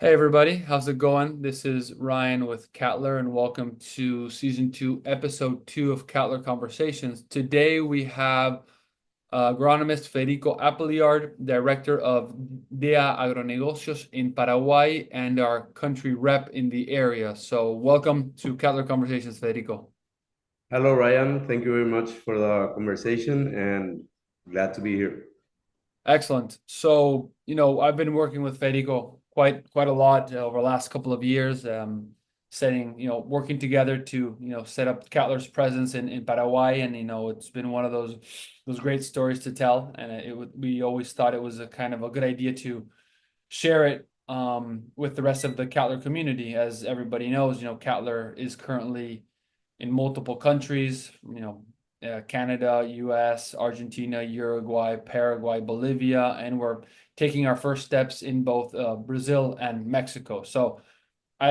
Hey everybody, how's it going? This is Ryan with Cattler and welcome to season 2, episode 2 of Cattler Conversations. Today we have agronomist Federico Appleyard, director of DEA Agronegocios in Paraguay and our country rep in the area. So welcome to Cattler Conversations, Federico. Hello, Ryan. Thank you very much for the conversation and glad to be here. Excellent. So, I've been working with Federico quite a lot over the last couple of years, working together to, set up Cattler's presence in Paraguay. And, it's been one of those great stories to tell. And we always thought it was a kind of a good idea to share it with the rest of the Cattler community. As everybody knows, Cattler is currently in multiple countries, Canada, US, Argentina, Uruguay, Paraguay, Bolivia, and we're taking our first steps in both Brazil and Mexico. So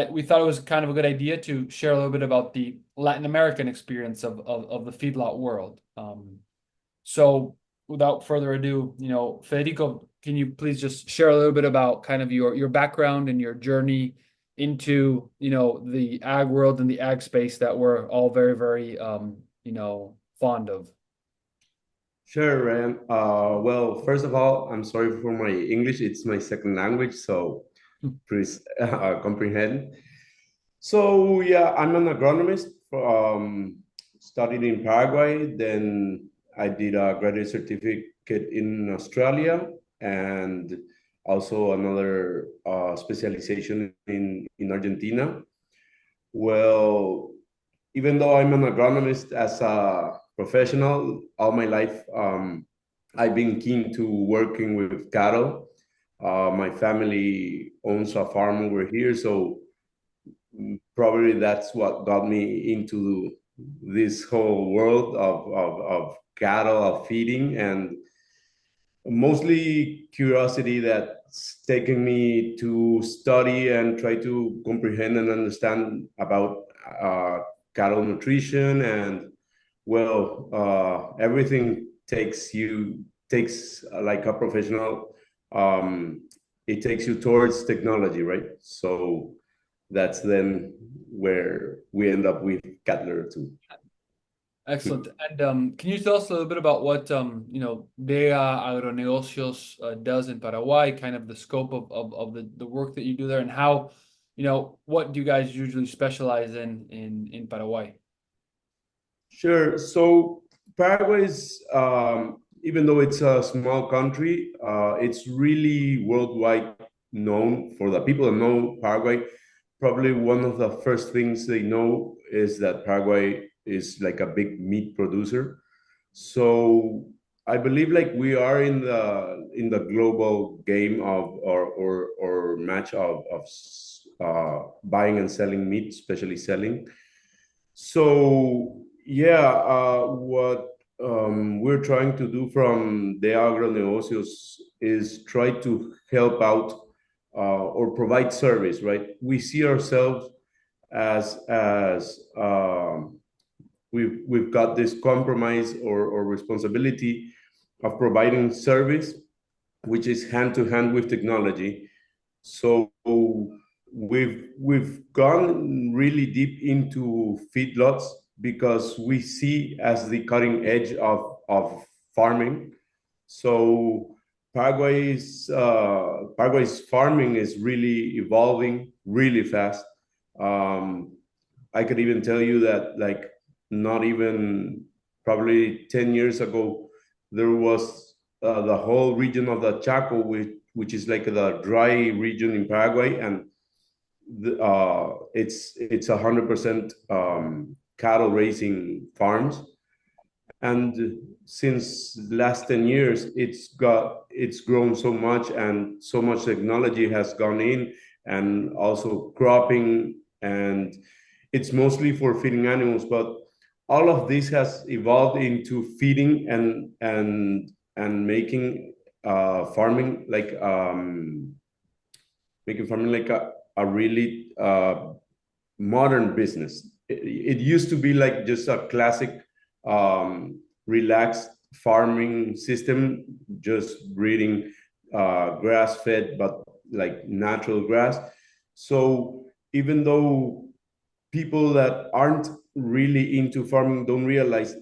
we thought it was kind of a good idea to share a little bit about the Latin American experience of the feedlot world. So without further ado, Federico, can you please just share a little bit about kind of your background and your journey into, the ag world and the ag space that we're all very, fond of? Sure, Ryan. Well, first of all, I'm sorry for my English. It's my second language, so please comprehend. So, yeah, I'm an agronomist. Studied in Paraguay. Then I did a graduate certificate in Australia and also another specialization in Argentina. Well, even though I'm an agronomist as a professional, all my life, I've been keen to working with cattle. My family owns a farm over here, so probably that's what got me into this whole world of cattle, of feeding, and mostly curiosity that's taken me to study and try to comprehend and understand about uh, cattle nutrition and everything takes like a professional, it takes you towards technology, right? So that's then where we end up with Cattler too. Excellent. And can you tell us a little bit about what DEA Agronegocios does in Paraguay, kind of the scope of the work that you do there, and how, what do you guys usually specialize in Paraguay? Sure. So Paraguay is, even though it's a small country, it's really worldwide known. For the people that know Paraguay, probably one of the first things they know is that Paraguay is like a big meat producer. So I believe like we are in the global game of or match of buying and selling meat, especially selling. So yeah, what we're trying to do from the agronegocios is try to help out or provide service, right? We see ourselves as we've got this compromise or responsibility of providing service, which is hand to hand with technology. So we've gone really deep into feedlots because we see as the cutting edge of farming. So Paraguay's farming is really evolving really fast. Um, I could even tell you that like not even probably 10 years ago, there was the whole region of the Chaco, which is like the dry region in Paraguay, and it's 100% cattle raising farms. And since the last 10 years, it's grown so much, and so much technology has gone in, and also cropping, and it's mostly for feeding animals, but all of this has evolved into feeding and farming like making farming like a really modern business. It used to be like just a classic relaxed farming system, just breeding grass fed, but like natural grass. So even though people that aren't really into farming don't realize,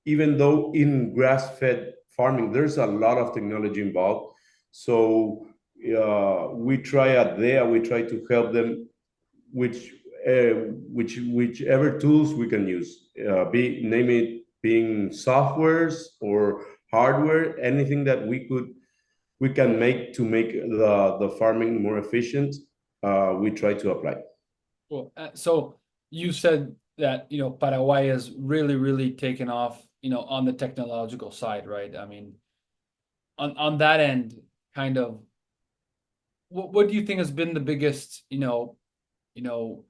even though in grass-fed farming there's a lot of technology involved. So we try at there, we try to help them which whichever tools we can use, be name it being softwares or hardware, anything that we can make to make the farming more efficient. We try to apply. Well, so you said that, Paraguay has really, really taken off, on the technological side, right? I mean, on that end, kind of, what do you think has been the biggest,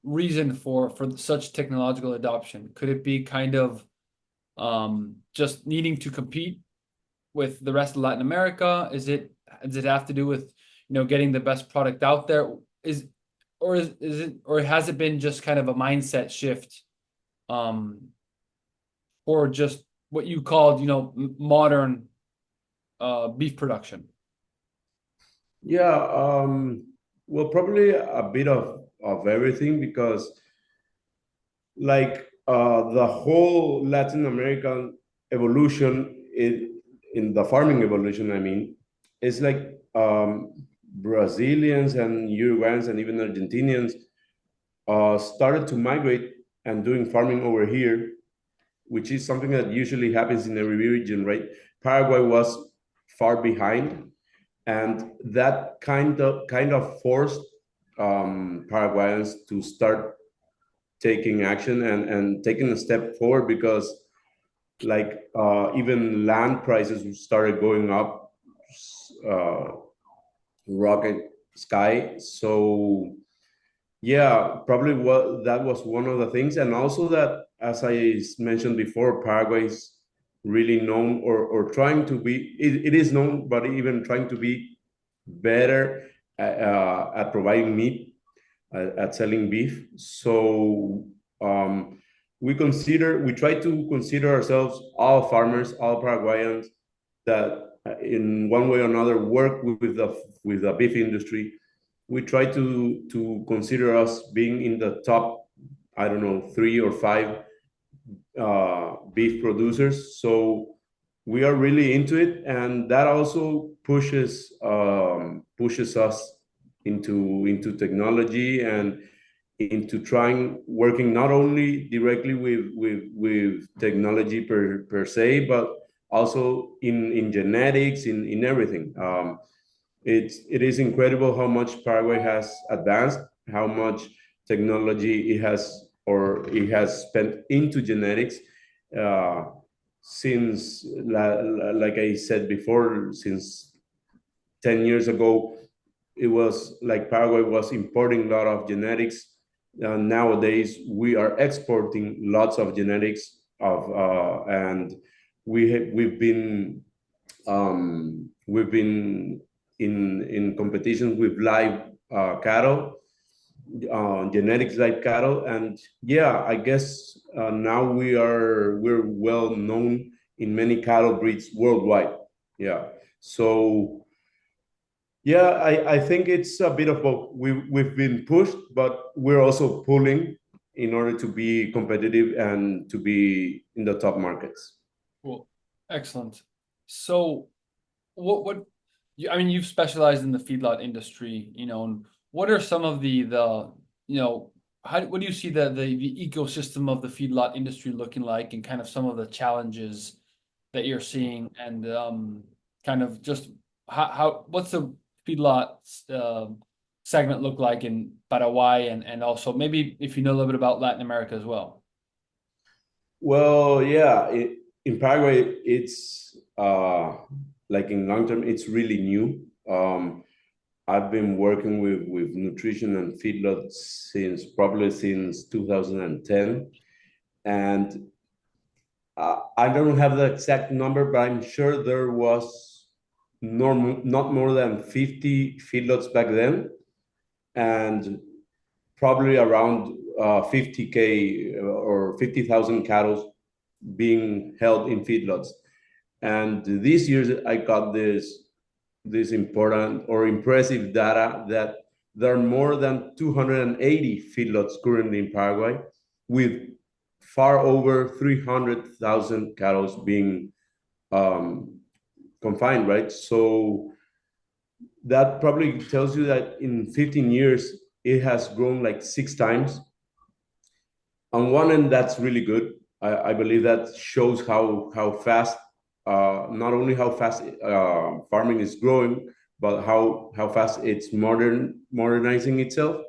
reason for such technological adoption? Could it be kind of just needing to compete with the rest of Latin America? Does it have to do with, getting the best product out there? Or has it been just kind of a mindset shift, um, or just what you called, modern beef production? Yeah, well, probably a bit of everything because like the whole Latin American evolution in the farming evolution, I mean, it's like Brazilians and Uruguayans and even Argentinians started to migrate and doing farming over here, which is something that usually happens in every region, right? Paraguay was far behind, and that kind of forced Paraguayans to start taking action and taking a step forward because like even land prices started going up, uh, rocket sky. So yeah, probably what that was one of the things, and also that, as I mentioned before, Paraguay is really known or trying to be. It is known, but even trying to be better at providing meat, at selling beef. So um, we try to consider ourselves all farmers, all Paraguayans that in one way or another work with the beef industry. We try to consider us being in the top, I don't know, 3 or 5 beef producers. So we are really into it, and that also pushes us into technology and into trying working not only directly with technology per se, but also in genetics, in everything. It is incredible how much Paraguay has advanced, how much technology it has spent into genetics uh, since, like I said before, since 10 years ago, it was like Paraguay was importing a lot of genetics. Nowadays, we are exporting lots of genetics and we've been in competitions with live cattle, genetics live cattle, and yeah, I guess now we're well known in many cattle breeds worldwide. Yeah, so yeah, I think it's a bit of both. We've been pushed, but we're also pulling in order to be competitive and to be in the top markets. Cool. Excellent. So what I mean, you've specialized in the feedlot industry, and what are some of the what do you see the ecosystem of the feedlot industry looking like, and kind of some of the challenges that you're seeing, and kind of just how what's the feedlot segment look like in Paraguay, and also maybe if you know a little bit about Latin America as well. Well, yeah, in Paraguay, it's like in long term, it's really new. I've been working with nutrition and feedlots since 2010, and I don't have the exact number, but I'm sure there was not more than 50 feedlots back then, and probably around 50K or 50,000 cattle being held in feedlots. And this year, I got this important or impressive data that there are more than 280 feedlots currently in Paraguay, with far over 300,000 cattle being confined, right? So that probably tells you that in 15 years, it has grown like 6 times. On one end, that's really good. I believe that shows how fast, not only how fast farming is growing, but how fast it's modernizing itself.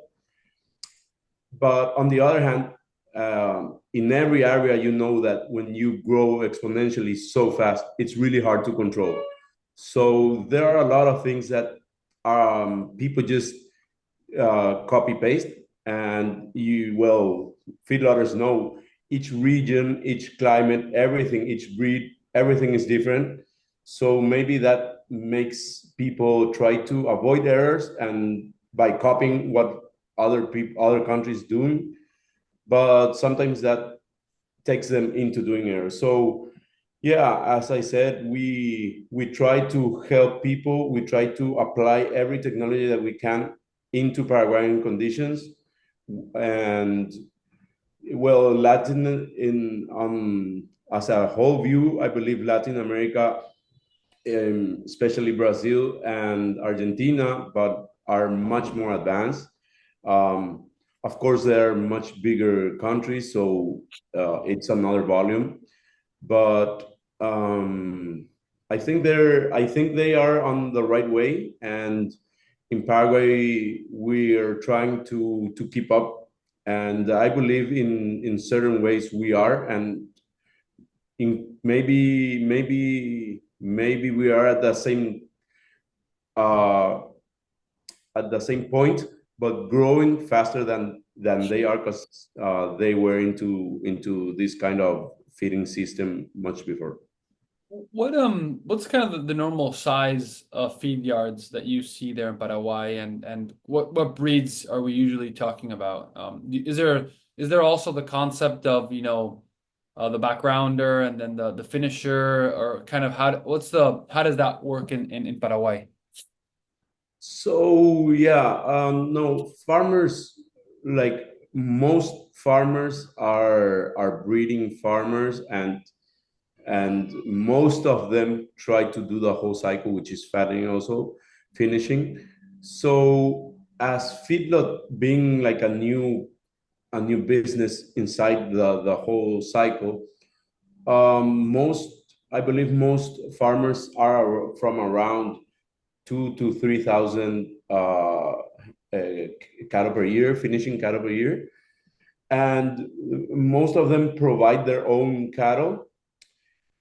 But on the other hand, in every area, you know that when you grow exponentially so fast, it's really hard to control. So there are a lot of things that people just copy paste, and feedlotters know each region, each climate, everything, each breed, everything is different. So maybe that makes people try to avoid errors and by copying what other countries doing, but sometimes that takes them into doing errors. So yeah, as I said, we try to help people. We try to apply every technology that we can into Paraguayan conditions, and well, Latin in as a whole view, I believe Latin America, especially Brazil and Argentina, but are much more advanced. Of course, they're much bigger countries, so it's another volume. But I think they are on the right way, and in Paraguay we are trying to keep up, and I believe in certain ways we are, and in maybe we are uh, at the same point, but growing faster than they are, because they were into this kind of feeding system much before. What's kind of the normal size of feed yards that you see there in Paraguay, and what breeds are we usually talking about? Is there also the concept of, the backgrounder and then the finisher, or kind of how does that work in Paraguay? So yeah, no, farmers, like most farmers are breeding farmers, and most of them try to do the whole cycle, which is fattening, also finishing. So as feedlot being like a new business inside the whole cycle, most I believe most farmers are from around 2 to 3 thousand cattle per year, finishing cattle per year, and most of them provide their own cattle.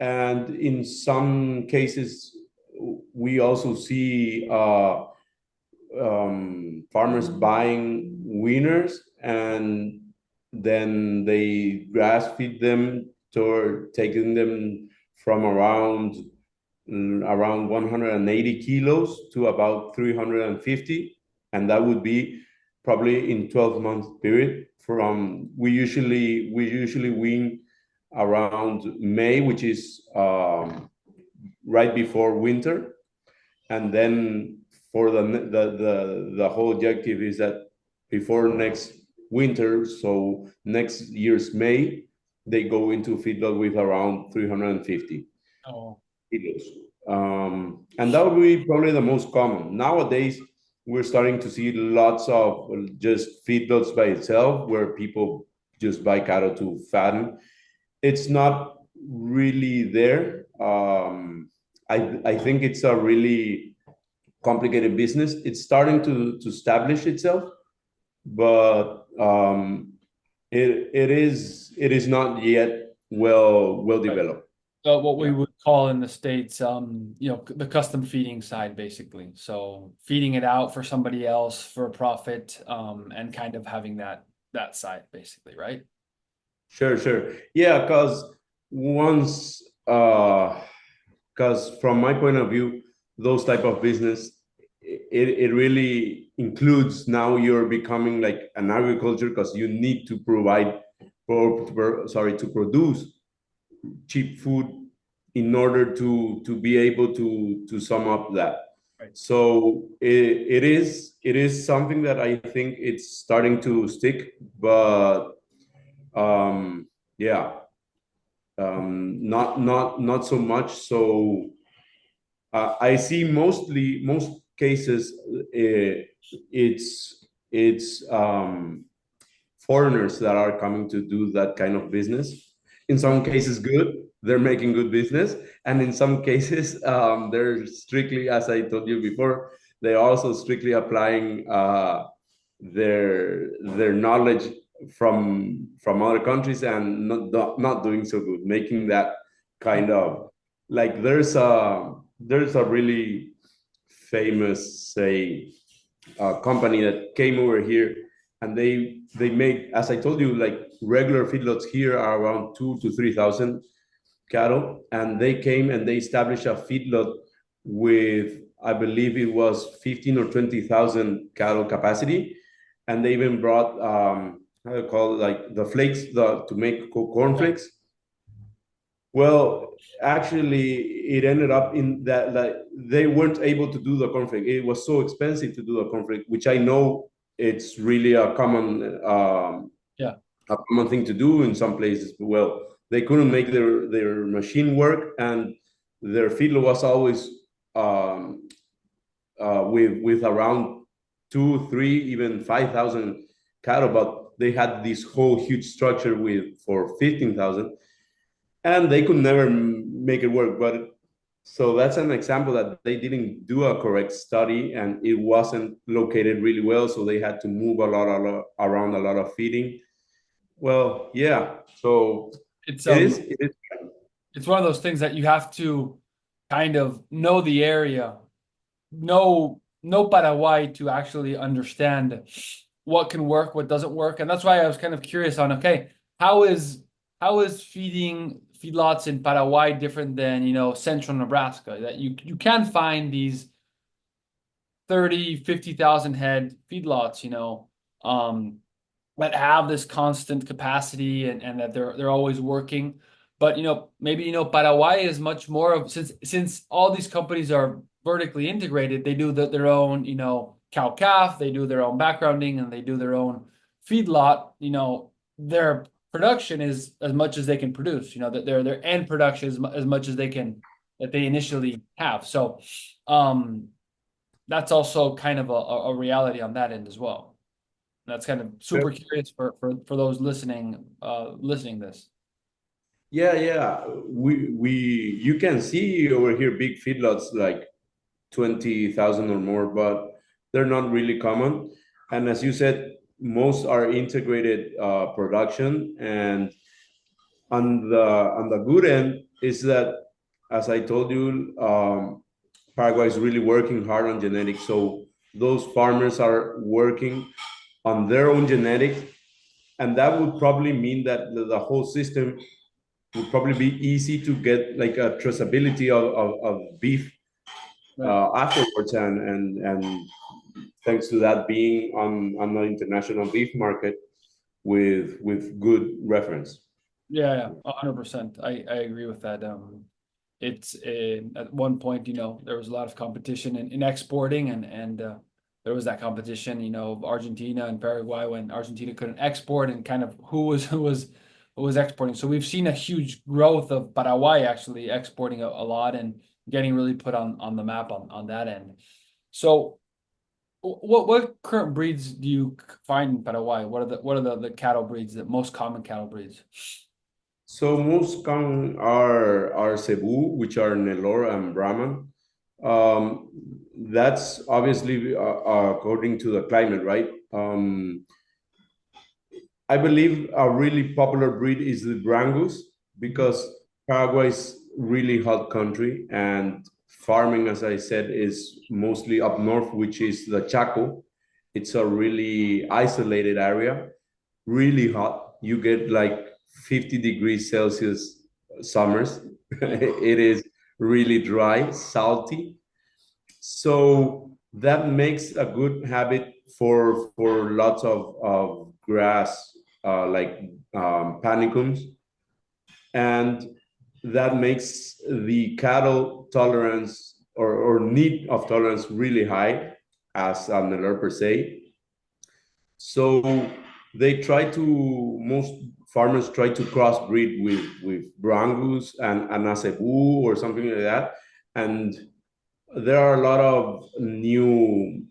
And in some cases, we also see farmers buying weaners, and then they grass feed them, toward taking them from around 180 kilos to about 350, and that would be probably in 12-month period. From we usually wean around May, which is right before winter, and then for the whole objective is that before next winter, so next year's May, they go into feedlot with around 350 Oh, kilos. And that would be probably the most common. Nowadays, we're starting to see lots of just feedlots by itself, where people just buy cattle to fatten. It's not really there. I think it's a really complicated business. It's starting to establish itself, but it is not yet well right. developed. So what we Yeah. would call in the States, the custom feeding side, basically. So feeding it out for somebody else for a profit, and kind of having that side, basically, right? Sure. Yeah, once, because from my point of view, those type of business, it really includes, now you're becoming like an agriculture, because you need to provide, to produce cheap food in order to be able to sum up that. Right. So it is something that I think it's starting to stick, but yeah, not so much. So I see most cases, it's foreigners that are coming to do that kind of business. In some cases, good, they're making good business, and in some cases, they're strictly, as I told you before, they're also strictly applying their knowledge from other countries and not doing so good, making that kind of like there's a really famous say company that came over here, and they make, as I told you, like regular feedlots here are around 2 to 3 thousand cattle, and they came and they established a feedlot with, I believe it was 15 or 20,000 cattle capacity, and they even brought how do you call it, like the flakes, to make corn Yeah. flakes. Well, actually, it ended up in that like they weren't able to do the conflict. It was so expensive to do the conflict, which I know it's really Yeah. a common thing to do in some places. Well, they couldn't make their machine work, and their feedlot was always um, with around 2, 3, even 5,000 cattle, but they had this whole huge structure with for 15,000, and they could never make it work. But so that's an example that they didn't do a correct study, and it wasn't located really well, so they had to move a lot around, a lot of feeding. Well, yeah, so It's it is. it's one of those things that you have to kind of know the area, know Paraguay to actually understand what can work, what doesn't work. And that's why I was kind of curious on, okay, how is how is feeding feedlots in Paraguay different than, central Nebraska? That you can find these 30, 50,000 head feedlots, um, that have this constant capacity and that they're always working. But maybe Paraguay is much more of, since all these companies are vertically integrated, they do their own, cow calf, they do their own backgrounding, and they do their own feedlot. Their production is as much as they can produce. That their end production is as much as they can that they initially have. So that's also kind of a reality on that end as well. That's kind of super curious for those listening this. Yeah, yeah. We you can see over here big feedlots like 20,000 or more, but they're not really common. And as you said, most are integrated production. And on the good end is that, as I told you, Paraguay is really working hard on genetics. So those farmers are working on their own genetics, and that would probably mean that the whole system would probably be easy to get like a traceability of beef Right. afterwards, and thanks to that being on the international beef market with good reference. Yeah, 100%. I agree with that. It's at one point, there was a lot of competition in exporting, and there was that competition, of Argentina and Paraguay when Argentina couldn't export, and kind of who was exporting. So we've seen a huge growth of Paraguay actually exporting a lot and getting really put on the map on that end. So what current breeds do you find in Paraguay? What are the cattle breeds, the most common cattle breeds? So most common are Cebu, which are Nelore and Brahman. That's obviously according to the climate, right? I believe a really popular breed is the Brangus, because Paraguay is really hot country, and farming, as I said, is mostly up north, which is the Chaco. It's a really isolated area, really hot. You get like 50 degrees Celsius summers. It is really dry, salty. So that makes a good habit for lots of grass, like panicums, and that makes the cattle tolerance or need of tolerance really high. as an alert per se. So most farmers try to crossbreed with Brangus and Acebu or something like that. And there are a lot of new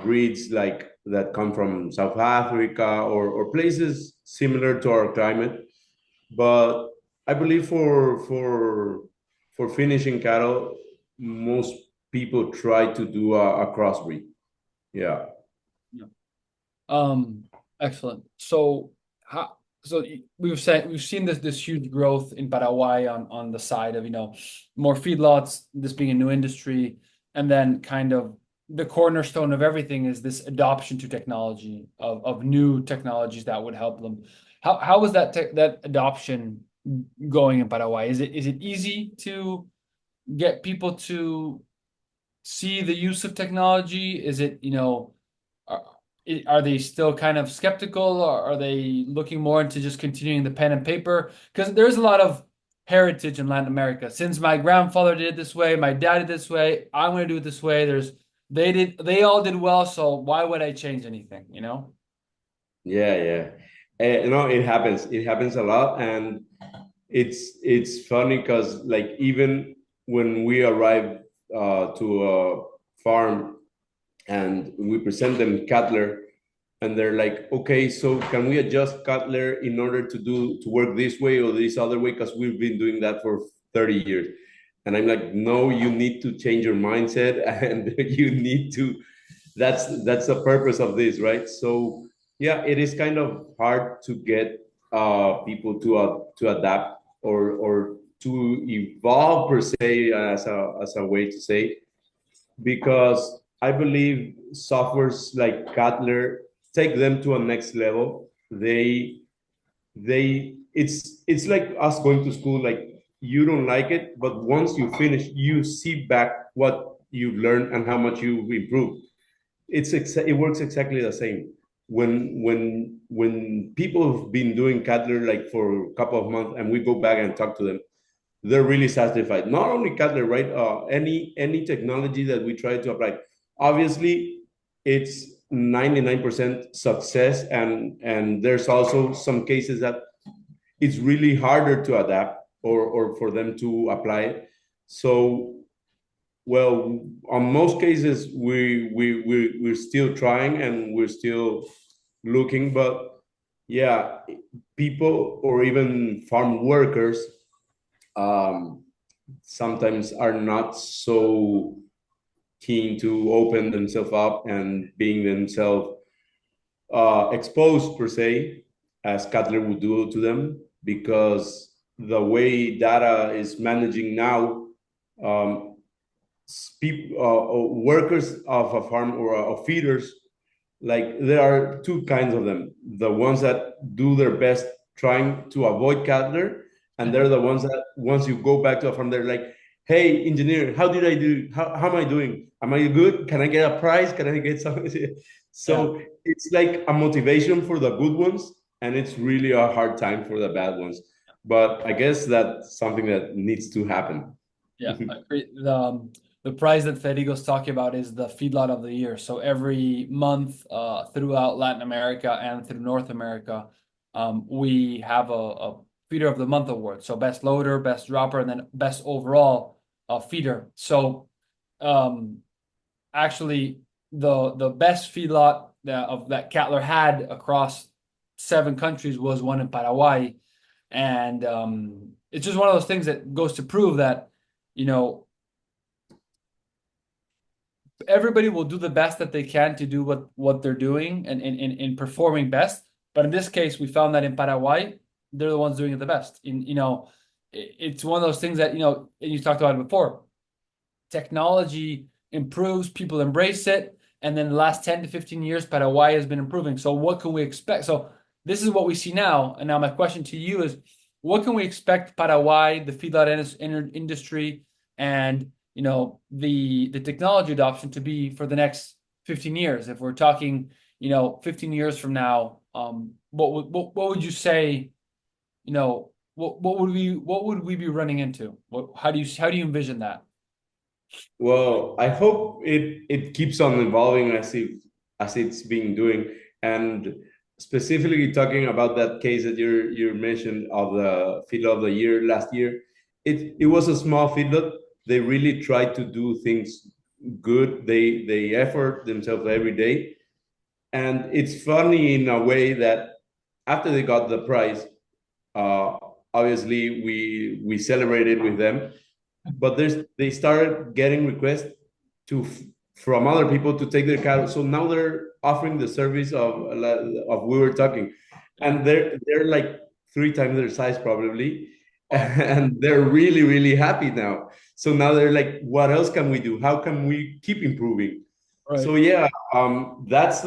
breeds like that come from South Africa or places similar to our climate. But I believe for finishing cattle, most people try to do a crossbreed. Yeah. Yeah. Um, Excellent. So how we've seen this huge growth in Paraguay on the side of, more feedlots, this being a new industry, and then kind of the cornerstone of everything is this adoption to technology of new technologies that would help them. How is that adoption going in Paraguay? Is it easy to get people to see the use of technology? Is it, are, are they still kind of skeptical, or are they looking more into just continuing the pen and paper? Because there's a lot of heritage in Latin America. Since my grandfather did it this way, my dad did this way, I'm going to do it this way. They all did well, so why would I change anything, Yeah, yeah. No, it happens. It happens a lot, and it's funny because like even when we arrive to a farm and we present them Cutler, and they're like, okay, so can we adjust Cutler in order to work this way or this other way? Because we've been doing that for 30 years. And I'm like, no, you need to change your mindset and you need to that's the purpose of this, right? So yeah, it is kind of hard to get people to adapt or to evolve per se as a way to say, because I believe softwares like Cutler take them to a next level. It's like us going to school, like you don't like it, but once you finish, you see back what you've learned and how much you've improved. It works exactly the same. When people have been doing Cutler like for a couple of months and we go back and talk to them, they're really satisfied. Not only Cutler, right? Any technology that we try to apply. Obviously, it's 99% success, and there's also some cases that it's really harder to adapt or for them to apply it. So, well, on most cases, we're still trying and we're still looking, but yeah, people or even farm workers um, sometimes are not so keen to open themselves up and being themselves exposed per se, as Cutler would do to them, because the way data is managing now, um, workers of a farm or feeders, like there are two kinds of them: the ones that do their best trying to avoid Cutler, and they're the ones that once you go back to a farm, they're like, hey engineer, how did I do, how am I doing, am I good, can I get a prize, can I get something? Yeah. So it's like a motivation for the good ones, and it's really a hard time for the bad ones. But I guess that's something that needs to happen. Yeah, I agree. The prize that Federico's talking about is the feedlot of the year. So every month, throughout Latin America and through North America, we have a feeder of the month award. So best loader, best dropper, and then best overall feeder. So, um, actually, the best feedlot that Cattler had across 7 countries was one in Paraguay, and it's just one of those things that goes to prove that, you know, everybody will do the best that they can to do what they're doing and in performing best. But in this case, we found that in Paraguay, they're the ones doing it the best. It's one of those things that, and you talked about it before. Technology improves, people embrace it, and then the last 10 to 15 years, Paraguay has been improving. So what can we expect? So this is what we see now. And now my question to you is, what can we expect Paraguay, the feedlot industry, and the technology adoption to be for the next 15 years? If we're talking, 15 years from now, what would you say, what would we be running into? How do you envision that? Well, I hope it keeps on evolving as it's been doing. And specifically talking about that case that you mentioned of the feedlot of the year last year, it was a small feedlot. They really tried to do things good. They effort themselves every day. And it's funny in a way that after they got the prize, uh, obviously we celebrated with them, but they started getting requests to from other people to take their cattle. So now they're offering the service of we were talking, Yeah. and they're like three times their size probably, Wow. and they're really happy now. So now they're like, what else can we do? How can we keep improving? Right. So yeah, that's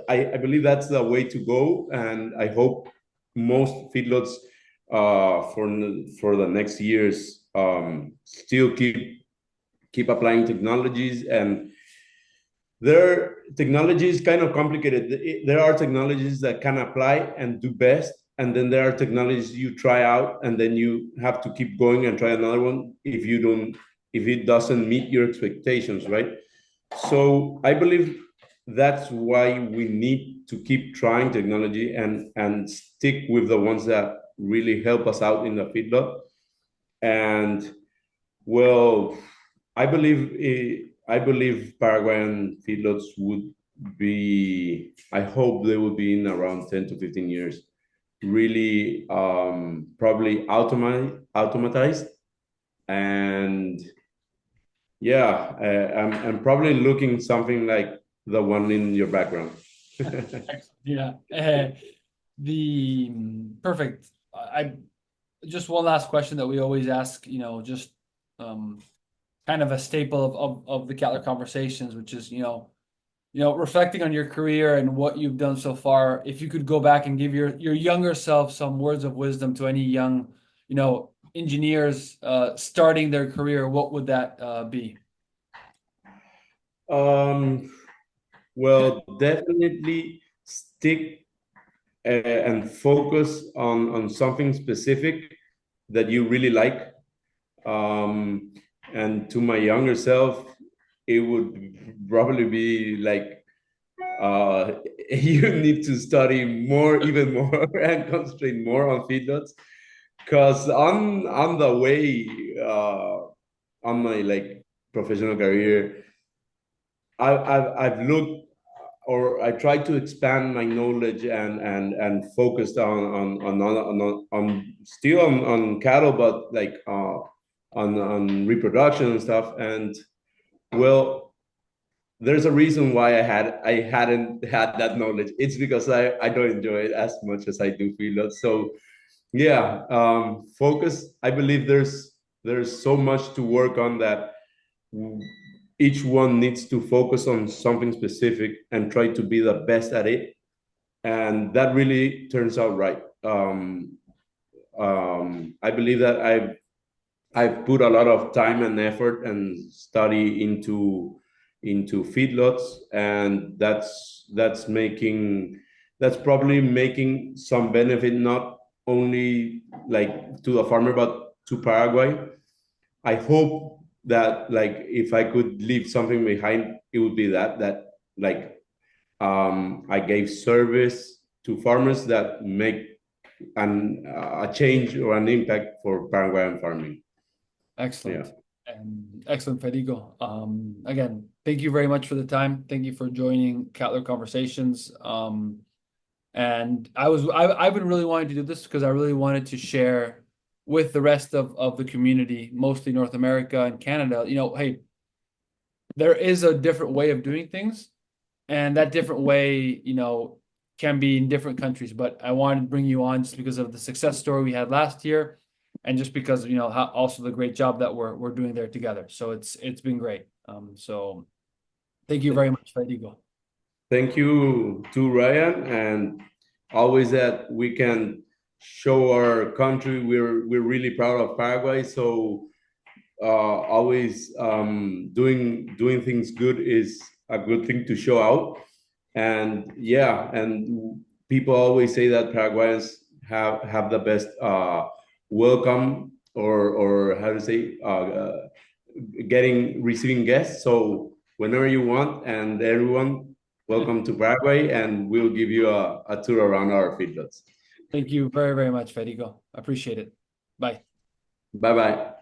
I believe that's the way to go, and I hope most feedlots for the next years still keep applying technologies. And their technology is kind of complicated. There are technologies that can apply and do best, and then there are technologies you try out and then you have to keep going and try another one if it doesn't meet your expectations, right? So I believe that's why we need to keep trying technology and stick with the ones that really help us out in the feedlot. And well, I believe Paraguayan feedlots would be. I hope they would be in around 10 to 15 years. Really, probably automatized, and yeah, I'm probably looking something like the one in your background. Yeah. The perfect. I just one last question that we always ask, just um kind of a staple of the Cattler conversations, which is, reflecting on your career and what you've done so far. If you could go back and give your younger self some words of wisdom to any young, engineers starting their career, what would that be? um, well, definitely stick and focus on something specific that you really like. Um, and to my younger self, it would probably be like you need to study more, even more, and concentrate more on feedlots. Because on the way on my like professional career, I've looked or I tried to expand my knowledge and focused on still on cattle, but like on reproduction and stuff. And well, there's a reason why I hadn't had that knowledge. It's because I don't enjoy it as much as I do feedlots. So yeah, focus. I believe there's so much to work on that each one needs to focus on something specific and try to be the best at it, and that really turns out right. I believe that I've put a lot of time and effort and study into feedlots, and that's probably making some benefit not only like to the farmer but to Paraguay. I hope that like if I could leave something behind, it would be that like I gave service to farmers that make a change or an impact for Paraguayan farming. Yeah. Excellent. Excellent, Federico. Again, thank you very much for the time. Thank you for joining Cattler Conversations. And I've been really wanting to do this because I really wanted to share with the rest of the community, mostly North America and Canada, hey, there is a different way of doing things, and that different way, can be in different countries. But I wanted to bring you on just because of the success story we had last year, and just because how, also the great job that we're doing there together. So it's been great. So thank you very much, Federico. Thank you to Ryan, and always that we can show our country. We're really proud of Paraguay. So always doing things good is a good thing to show out. And yeah, and people always say that Paraguayans have the best welcome or how to say receiving guests. So whenever you want, and everyone, welcome to Paraguay, and we'll give you a tour around our feedlots. Thank you very, very much, Federico. I appreciate it. Bye. Bye bye.